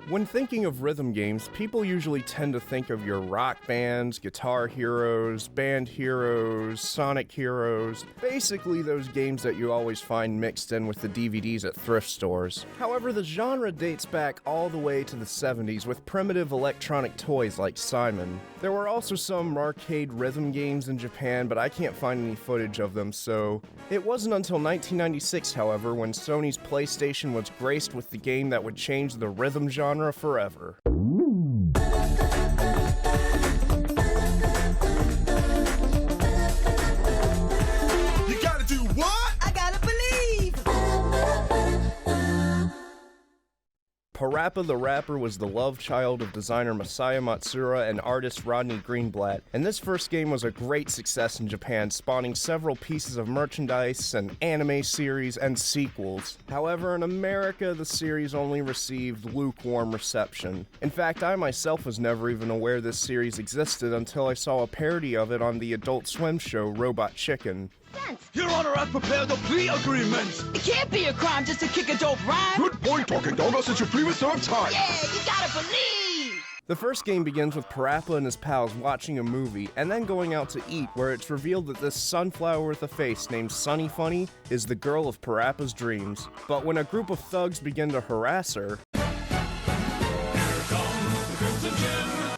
When thinking of rhythm games, people usually tend to think of your rock bands, Guitar Heroes, Band Heroes, Sonic Heroes, basically those games that you always find mixed in with the DVDs at thrift stores. However, the genre dates back all the way to the 70s with primitive electronic toys like Simon. There were also some arcade rhythm games in Japan, but I can't find any footage of them, so... It wasn't until 1996, however, when Sony's PlayStation was graced with the game that would change the rhythm genre forever. You gotta do what? I gotta believe! PaRappa the Rapper was the love child of designer Masaya Matsuura and artist Rodney Greenblatt, and this first game was a great success in Japan, spawning several pieces of merchandise, an anime series, and sequels. However, in America, the series only received lukewarm reception. In fact, I myself was never even aware this series existed until I saw a parody of it on the Adult Swim show Robot Chicken. Your Honor, I've prepared the plea agreement! It can't be a crime just to kick a dope rhyme! Good point, Talking Dog, since your plea was served time! Yeah, you gotta believe! The first game begins with PaRappa and his pals watching a movie, and then going out to eat, where it's revealed that this sunflower with a face named Sunny Funny is the girl of PaRappa's dreams. But when a group of thugs begin to harass her,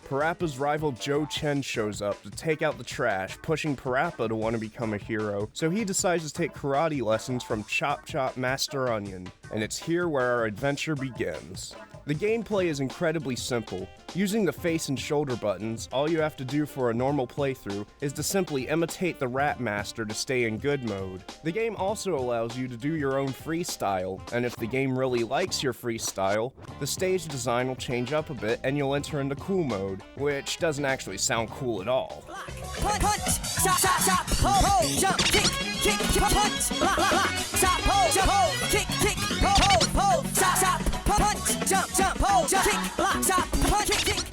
PaRappa's rival Joe Chen shows up to take out the trash, pushing PaRappa to want to become a hero, so he decides to take karate lessons from Chop Chop Master Onion, and it's here where our adventure begins. The gameplay is incredibly simple. Using the face and shoulder buttons, all you have to do for a normal playthrough is to simply imitate the Rap Master to stay in good mode. The game also allows you to do your own freestyle, and if the game really likes your freestyle, the stage design will change up a bit and you'll enter into cool mode, which doesn't actually sound cool at all. Punch, chop, chop, chop, hold, jump, kick, kick, punch, block, block, chop, hold, jump, hold, kick, kick, hold, chop, chop, punch, jump, jump, hold, jump, kick, block, chop, punch, kick, kick.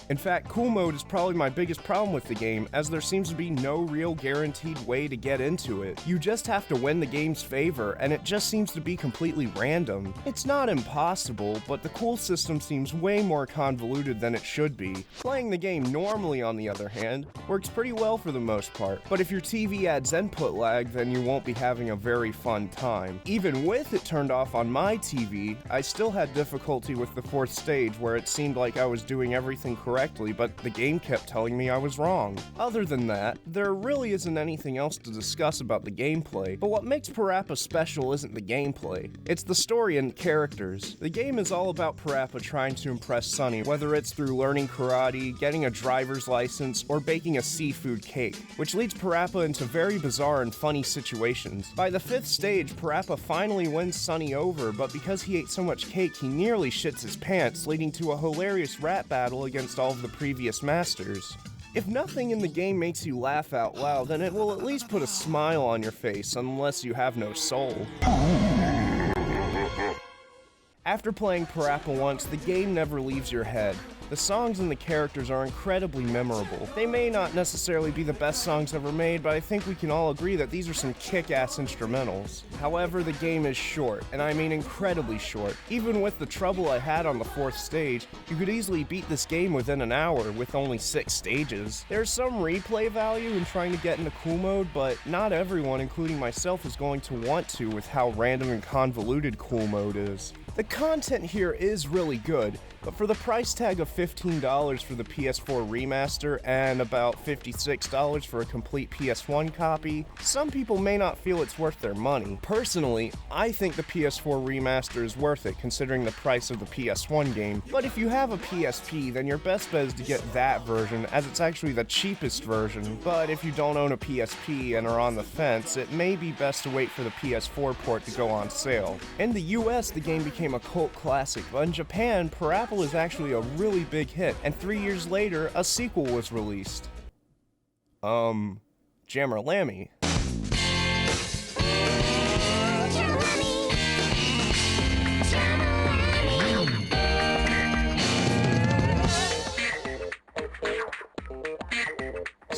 In fact, cool mode is probably my biggest problem with the game, as there seems to be no real guaranteed way to get into it. You just have to win the game's favor, and it just seems to be completely random. It's not impossible, but the cool system seems way more convoluted than it should be. Playing the game normally, on the other hand, works pretty well for the most part, but if your TV adds input lag, then you won't be having a very fun time. Even with it turned off on my TV, I still had difficulty with the fourth stage, where it seemed like I was doing everything correctly, but the game kept telling me I was wrong. Other than that, there really isn't anything else to discuss about the gameplay, but what makes PaRappa special isn't the gameplay, it's the story and characters. The game is all about PaRappa trying to impress Sunny, whether it's through learning karate, getting a driver's license, or baking a seafood cake, which leads PaRappa into very bizarre and funny situations. By the fifth stage, PaRappa finally wins Sunny over, but because he ate so much cake, he nearly shits his pants, leading to a hilarious rap battle against all of the previous masters. If nothing in the game makes you laugh out loud, then it will at least put a smile on your face, unless you have no soul. After playing PaRappa once, the game never leaves your head. The songs and the characters are incredibly memorable. They may not necessarily be the best songs ever made, but I think we can all agree that these are some kick-ass instrumentals. However, the game is short, and I mean incredibly short. Even with the trouble I had on the fourth stage, you could easily beat this game within an hour with only 6 stages. There's some replay value in trying to get into cool mode, but not everyone, including myself, is going to want to with how random and convoluted cool mode is. The content here is really good, but for the price tag of $15 for the PS4 remaster and about $56 for a complete PS1 copy, some people may not feel it's worth their money. Personally, I think the PS4 remaster is worth it considering the price of the PS1 game, but if you have a PSP, then your best bet is to get that version, as it's actually the cheapest version. But if you don't own a PSP and are on the fence, it may be best to wait for the PS4 port to go on sale. In the US, the game became a cult classic, but in Japan, PaRappa was actually a really big hit, and 3 years later, a sequel was released. Jammer Lambie.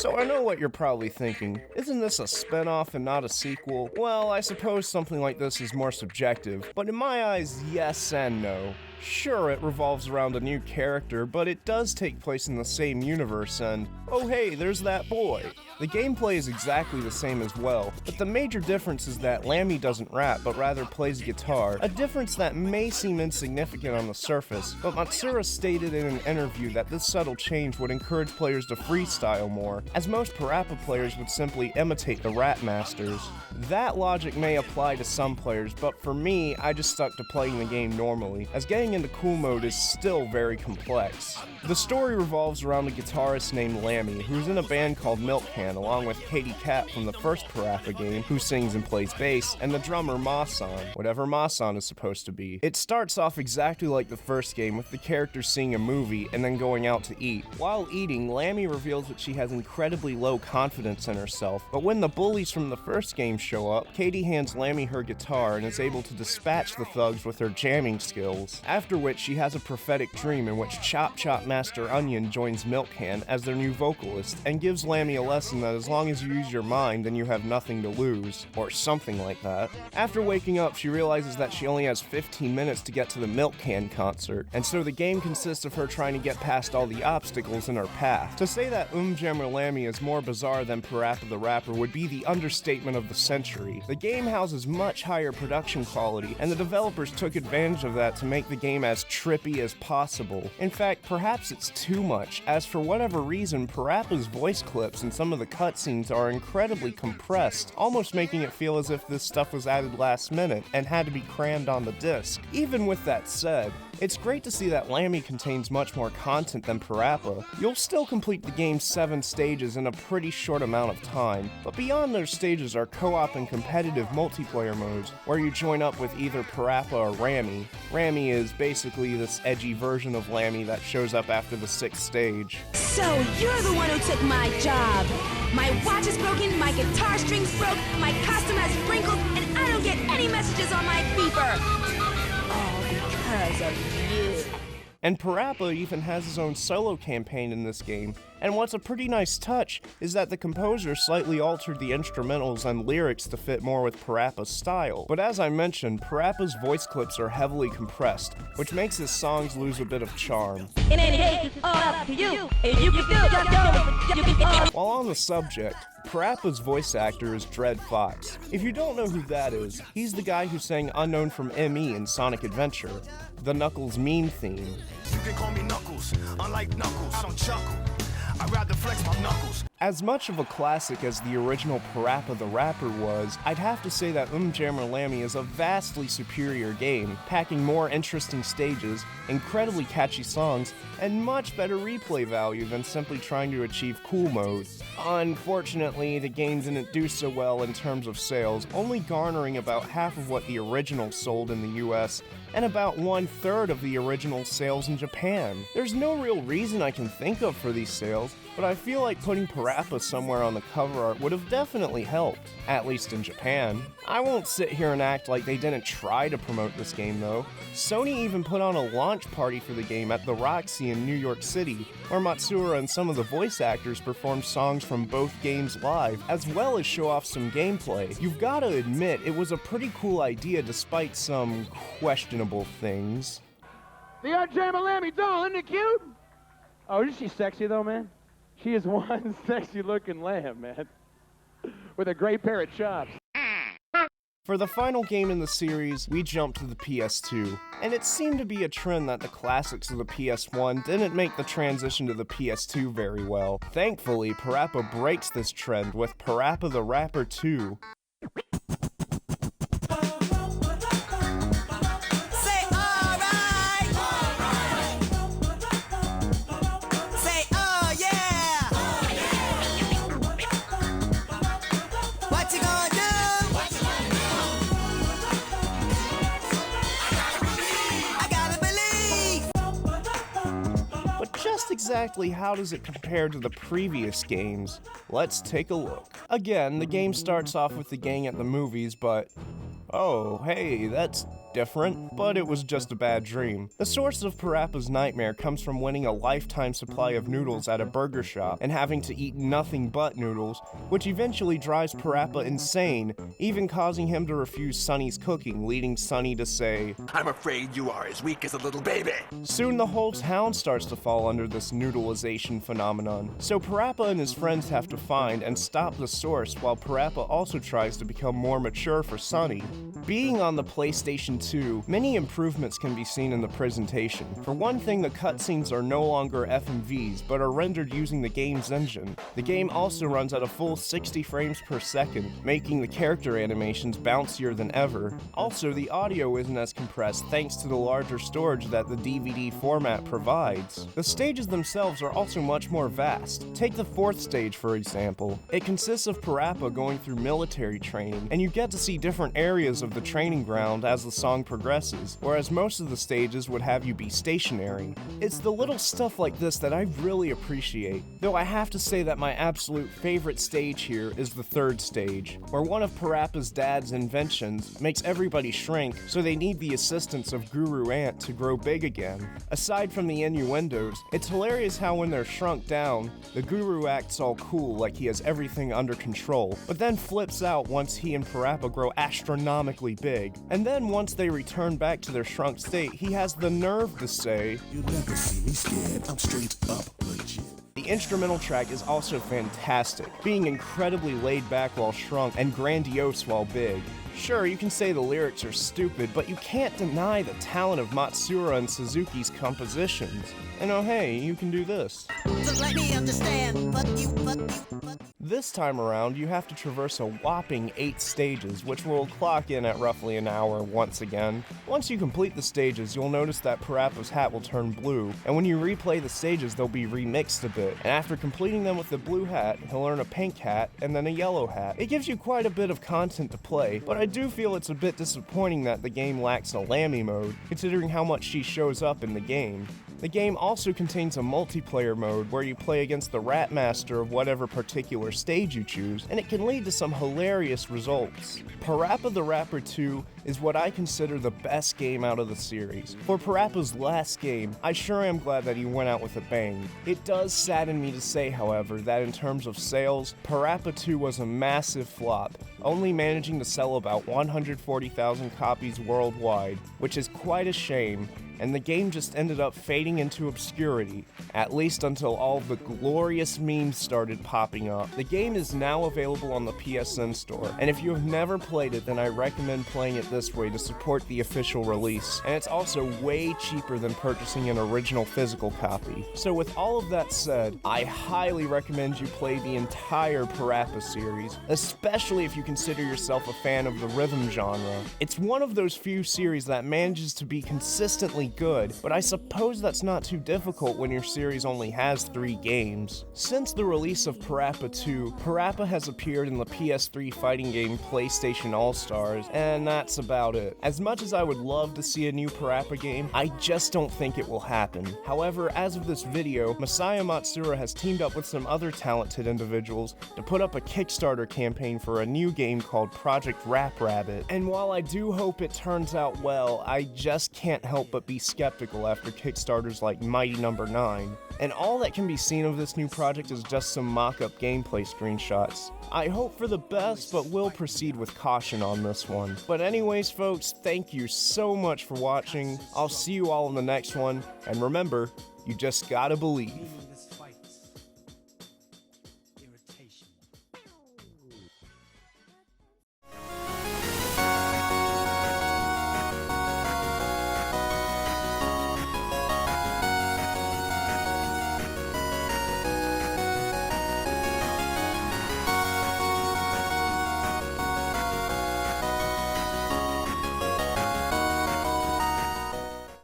So I know what you're probably thinking. Isn't this a spin-off and not a sequel? Well, I suppose something like this is more subjective, but in my eyes, yes and no. Sure, it revolves around a new character, but it does take place in the same universe, and oh hey, there's that boy. The gameplay is exactly the same as well, but the major difference is that Lambie doesn't rap, but rather plays guitar, a difference that may seem insignificant on the surface, but Matsura stated in an interview that this subtle change would encourage players to freestyle more, as most PaRappa players would simply imitate the rap masters. That logic may apply to some players, but for me, I just stuck to playing the game normally, as getting into cool mode is still very complex. The story revolves around a guitarist named Lambie, who's in a band called Milk Can, along with Katie Cat from the first PaRappa game, who sings and plays bass, and the drummer Masan, whatever Masan is supposed to be. It starts off exactly like the first game, with the characters seeing a movie and then going out to eat. While eating, Lambie reveals that she has incredibly low confidence in herself, but when the bullies from the first game show up, Katie hands Lambie her guitar and is able to dispatch the thugs with her jamming skills. After which, she has a prophetic dream in which Chop Chop Master Onion joins Milk Can as their new vocalist and gives Lambie a lesson that as long as you use your mind, then you have nothing to lose, or something like that. After waking up, she realizes that she only has 15 minutes to get to the Milk Can concert, and so the game consists of her trying to get past all the obstacles in her path. To say that Jammer Lambie is more bizarre than PaRappa the Rapper would be the understatement of the century. The game houses much higher production quality, and the developers took advantage of that to make the game as trippy as possible. In fact, perhaps it's too much, as for whatever reason, PaRappa's voice clips and some of the cutscenes are incredibly compressed, almost making it feel as if this stuff was added last minute and had to be crammed on the disc. Even with that said, it's great to see that Lambie contains much more content than PaRappa. You'll still complete the game's 7 stages in a pretty short amount of time, but beyond those stages are co-op and competitive multiplayer modes, where you join up with either PaRappa or Rami. Rami is basically this edgy version of Lambie that shows up after the 6th stage. So you're the one who took my job. My watch is broken, my guitar strings broke, my costume has wrinkles, and I don't get any messages on my beeper. All because of you. And PaRappa even has his own solo campaign in this game, and what's a pretty nice touch is that the composer slightly altered the instrumentals and lyrics to fit more with PaRappa's style. But as I mentioned, PaRappa's voice clips are heavily compressed, which makes his songs lose a bit of charm. In any case, it's all up to you. If you can still go, you can go. While on the subject, PaRappa's voice actor is Dread Fox. If you don't know who that is, he's the guy who sang Unknown from ME in Sonic Adventure, the Knuckles meme theme. You can call me Knuckles, unlike Knuckles, I don't chuckle. I'd rather flex my knuckles. As much of a classic as the original PaRappa the Rapper was, I'd have to say that Jammer Lambie is a vastly superior game, packing more interesting stages, incredibly catchy songs, and much better replay value than simply trying to achieve cool mode. Unfortunately, the game didn't do so well in terms of sales, only garnering about half of what the original sold in the US, and about 1/3 of the original sales in Japan. There's no real reason I can think of for these sales, but I feel like putting PaRappa somewhere on the cover art would have definitely helped, at least in Japan. I won't sit here and act like they didn't try to promote this game though. Sony even put on a launch party for the game at the Roxy in New York City, where Matsura and some of the voice actors performed songs from both games live, as well as show off some gameplay. You've gotta admit, it was a pretty cool idea despite some questionable things. The Jammer Lambie doll, isn't it cute? Oh, isn't she sexy though, man? She is one sexy looking lamb, man. With a great pair of chops. For the final game in the series, we jumped to the PS2, and it seemed to be a trend that the classics of the PS1 didn't make the transition to the PS2 very well. Thankfully, PaRappa breaks this trend with PaRappa the Rapper 2. Just exactly how does it compare to the previous games? Let's take a look. Again, the game starts off with the gang at the movies, but oh, hey, that's different, but it was just a bad dream. The source of PaRappa's nightmare comes from winning a lifetime supply of noodles at a burger shop and having to eat nothing but noodles, which eventually drives PaRappa insane, even causing him to refuse Sonny's cooking, leading Sonny to say, I'm afraid you are as weak as a little baby. Soon the whole town starts to fall under this noodleization phenomenon, so PaRappa and his friends have to find and stop the source while PaRappa also tries to become more mature for Sonny. Being on the PlayStation 2, many improvements can be seen in the presentation. For one thing, the cutscenes are no longer FMVs, but are rendered using the game's engine. The game also runs at a full 60 frames per second, making the character animations bouncier than ever. Also, the audio isn't as compressed thanks to the larger storage that the DVD format provides. The stages themselves are also much more vast. Take the fourth stage, for example. It consists of PaRappa going through military training, and you get to see different areas of the training ground as the song progresses, whereas most of the stages would have you be stationary. It's the little stuff like this that I really appreciate, though I have to say that my absolute favorite stage here is the third stage, where one of PaRappa's dad's inventions makes everybody shrink, so they need the assistance of Guru Ant to grow big again. Aside from the innuendos, it's hilarious how when they're shrunk down, the Guru acts all cool like he has everything under control, but then flips out once he and PaRappa grow astronomically big. And then once they return back to their shrunk state, he has the nerve to say, You never see me scared, I'm straight up legit. The instrumental track is also fantastic, being incredibly laid back while shrunk and grandiose while big. Sure, you can say the lyrics are stupid, but you can't deny the talent of Matsuura and Suzuki's compositions. And oh hey, you can do this. So let me understand, but you. This time around, you have to traverse a whopping 8 stages, which will clock in at roughly an hour once again. Once you complete the stages, you'll notice that PaRappa's hat will turn blue, and when you replay the stages, they'll be remixed a bit. And after completing them with the blue hat, he'll earn a pink hat, and then a yellow hat. It gives you quite a bit of content to play, but I do feel it's a bit disappointing that the game lacks a Lambie mode, considering how much she shows up in the game. The game also contains a multiplayer mode where you play against the Rat Master of whatever particular stage you choose, and it can lead to some hilarious results. PaRappa the Rapper 2 is what I consider the best game out of the series. For PaRappa's last game, I sure am glad that he went out with a bang. It does sadden me to say, however, that in terms of sales, PaRappa 2 was a massive flop, only managing to sell about 140,000 copies worldwide, which is quite a shame, and the game just ended up fading into obscurity, at least until all the glorious memes started popping up. The game is now available on the PSN store, and if you have never played it, then I recommend playing it this way to support the official release, and it's also way cheaper than purchasing an original physical copy. So with all of that said, I highly recommend you play the entire PaRappa series, especially if you consider yourself a fan of the rhythm genre. It's one of those few series that manages to be consistently good, but I suppose that's not too difficult when your series only has 3 games. Since the release of PaRappa 2, PaRappa has appeared in the PS3 fighting game PlayStation All-Stars, and that's about it. As much as I would love to see a new PaRappa game, I just don't think it will happen. However, as of this video, Masaya Matsuura has teamed up with some other talented individuals to put up a Kickstarter campaign for a new game called Project Rap Rabbit. And while I do hope it turns out well, I just can't help but be skeptical after Kickstarters like Mighty No. 9. And all that can be seen of this new project is just some mock-up gameplay screenshots. I hope for the best, but will proceed with caution on this one. But anyways, folks, thank you so much for watching. I'll see you all in the next one, and remember, you just gotta believe.